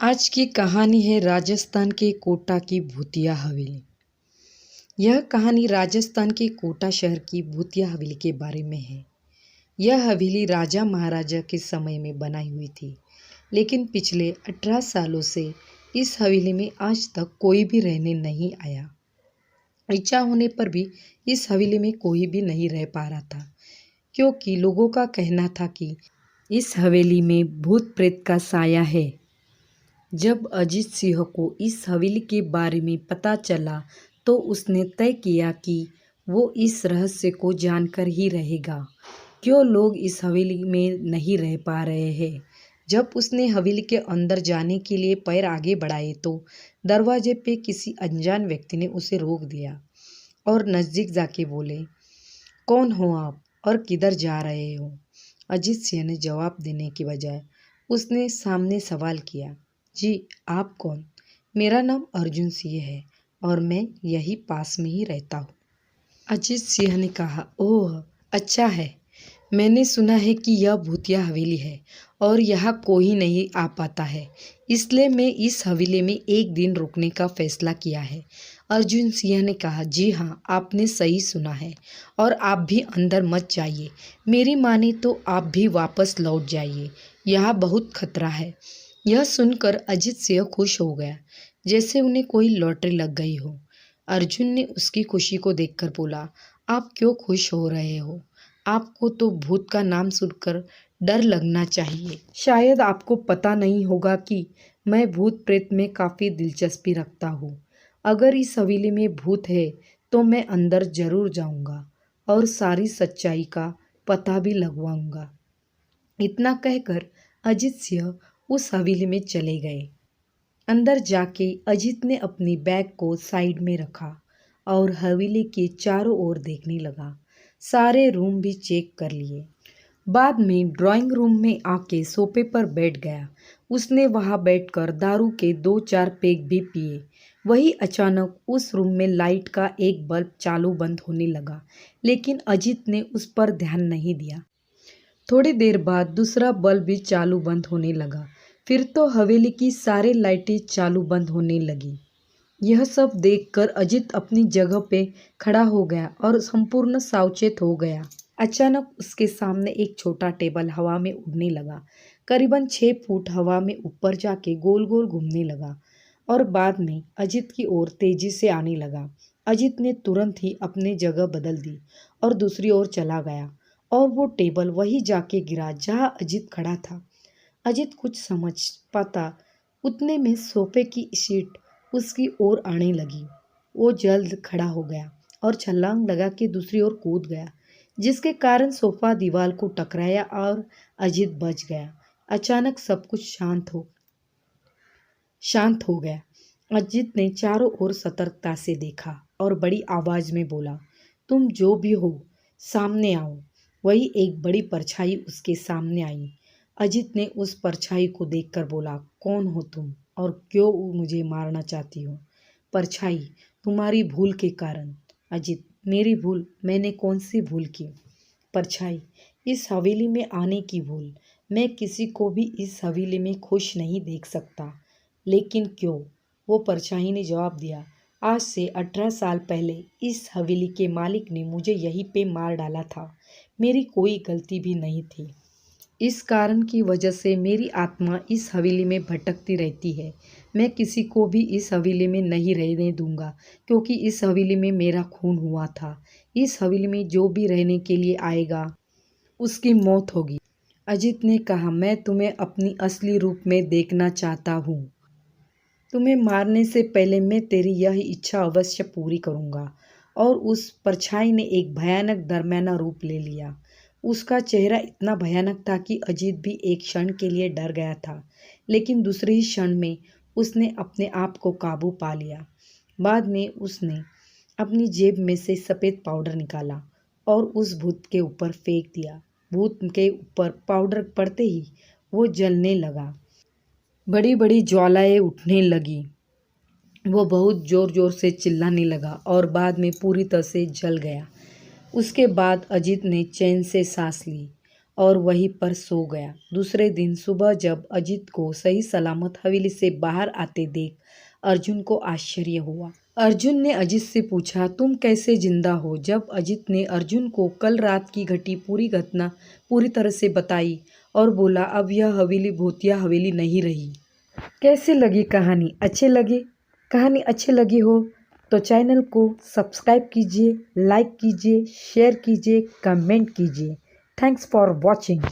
आज की कहानी है राजस्थान के कोटा की भूतिया हवेली। यह कहानी राजस्थान के कोटा शहर की भूतिया हवेली के बारे में है। यह हवेली राजा महाराजा के समय में बनाई हुई थी, लेकिन पिछले 18 सालों से इस हवेली में आज तक कोई भी रहने नहीं आया। इच्छा होने पर भी इस हवेली में कोई भी नहीं रह पा रहा था, क्योंकि लोगों का कहना था कि इस हवेली में भूत प्रेत का साया है। जब अजीत सिंह को इस हवेली के बारे में पता चला तो उसने तय किया कि वो इस रहस्य को जानकर ही रहेगा। क्यों लोग इस हवेली में नहीं रह पा रहे हैं? जब उसने हवेली के अंदर जाने के लिए पैर आगे बढ़ाए तो दरवाजे पे किसी अनजान व्यक्ति ने उसे रोक दिया और नज़दीक जाके बोले, कौन हो आप और किधर जा रहे हो? अजीत सिंह ने जवाब देने की बजाय उसने सामने सवाल किया, जी आप कौन? मेरा नाम अर्जुन सिंह है और मैं यही पास में ही रहता हूँ। अजीत सिंह ने कहा, ओह अच्छा है, मैंने सुना है कि यह भूतिया हवेली है और यहाँ कोई नहीं आ पाता है, इसलिए मैं इस हवेली में एक दिन रुकने का फैसला किया है। अर्जुन सिंह ने कहा, जी हाँ, आपने सही सुना है और आप भी अंदर मत जाइए। मेरी माने तो आप भी वापस लौट जाइए, यहाँ बहुत खतरा है। यह सुनकर अजीत सिंह खुश हो गया, जैसे उन्हें कोई लॉटरी लग गई हो। अर्जुन ने उसकी खुशी को देखकर बोला, आप क्यों खुश हो रहे हो? आपको तो भूत का नाम सुनकर डर लगना चाहिए। शायद आपको पता नहीं होगा कि मैं भूत प्रेत में काफ़ी दिलचस्पी रखता हूँ। अगर इस हवेली में भूत है तो मैं अंदर जरूर जाऊँगा और सारी सच्चाई का पता भी लगवाऊँगा। इतना कहकर अजीत सिंह उस हवेली में चले गए। अंदर जाके अजीत ने अपनी बैग को साइड में रखा और हवेली के चारों ओर देखने लगा। सारे रूम भी चेक कर लिए। बाद में ड्राइंग रूम में आके सोफे पर बैठ गया। उसने वहां बैठकर दारू के 2-4 पेग भी पिए। वही अचानक उस रूम में लाइट का एक बल्ब चालू बंद होने लगा, लेकिन अजीत ने उस पर ध्यान नहीं दिया। थोड़ी देर बाद दूसरा बल्ब भी चालू बंद होने लगा। फिर तो हवेली की सारी लाइटें चालू बंद होने लगी। यह सब देखकर अजीत अपनी जगह पे खड़ा हो गया और संपूर्ण सावचेत हो गया। अचानक उसके सामने एक छोटा टेबल हवा में उड़ने लगा। करीबन 6 फुट हवा में ऊपर जाके गोल गोल घूमने लगा और बाद में अजीत की ओर तेजी से आने लगा। अजीत ने तुरंत ही अपनी जगह बदल दी और दूसरी ओर चला गया और वो टेबल वहीं जाके गिरा जहां अजीत खड़ा था। अजीत कुछ समझ पाता उतने में सोफे की सीट उसकी ओर आने लगी। वो जल्द खड़ा हो गया और छलांग लगा के दूसरी ओर कूद गया, जिसके कारण सोफा दीवार को टकराया और अजीत बच गया। अचानक सब कुछ शांत हो गया। अजीत ने चारों ओर सतर्कता से देखा और बड़ी आवाज में बोला, तुम जो भी हो सामने आओ। वही एक बड़ी परछाई उसके सामने आई। अजीत ने उस परछाई को देखकर बोला, कौन हो तुम और क्यों मुझे मारना चाहती हो? परछाई, तुम्हारी भूल के कारण। अजीत, मेरी भूल? मैंने कौन सी भूल की? परछाई, इस हवेली में आने की भूल। मैं किसी को भी इस हवेली में खुश नहीं देख सकता। लेकिन क्यों? वो परछाई ने जवाब दिया, आज से 18 साल पहले इस हवेली के मालिक ने मुझे यहीं पे मार डाला था। मेरी कोई गलती भी नहीं थी। इस कारण की वजह से मेरी आत्मा इस हवेली में भटकती रहती है। मैं किसी को भी इस हवेली में नहीं रहने दूंगा, क्योंकि इस हवेली में मेरा खून हुआ था। इस हवेली में जो भी रहने के लिए आएगा उसकी मौत होगी। अजीत ने कहा, मैं तुम्हें अपनी असली रूप में देखना चाहता हूँ। तुम्हें मारने से पहले मैं तेरी यह इच्छा अवश्य पूरी करूँगा। और उस परछाई ने एक भयानक दरमियाना रूप ले लिया। उसका चेहरा इतना भयानक था कि अजीत भी एक क्षण के लिए डर गया था, लेकिन दूसरे ही क्षण में उसने अपने आप को काबू पा लिया। बाद में उसने अपनी जेब में से सफ़ेद पाउडर निकाला और उस भूत के ऊपर फेंक दिया। भूत के ऊपर पाउडर पड़ते ही वो जलने लगा। बड़ी बड़ी ज्वालाएं उठने लगी। वो बहुत ज़ोर ज़ोर से चिल्लाने लगा और बाद में पूरी तरह से जल गया। उसके बाद अजीत ने चैन से सांस ली और वहीं पर सो गया। दूसरे दिन सुबह जब अजित को सही सलामत हवेली से बाहर आते देख अर्जुन को आश्चर्य हुआ। अर्जुन ने अजित से पूछा, तुम कैसे जिंदा हो? जब अजित ने अर्जुन को कल रात की घटी पूरी घटना पूरी तरह से बताई और बोला, अब यह हवेली भूतिया हवेली नहीं रही। कैसे लगी कहानी? कहानी अच्छी लगी हो तो चैनल को सब्सक्राइब कीजिए, लाइक कीजिए, शेयर कीजिए, कमेंट कीजिए। Thanks for watching.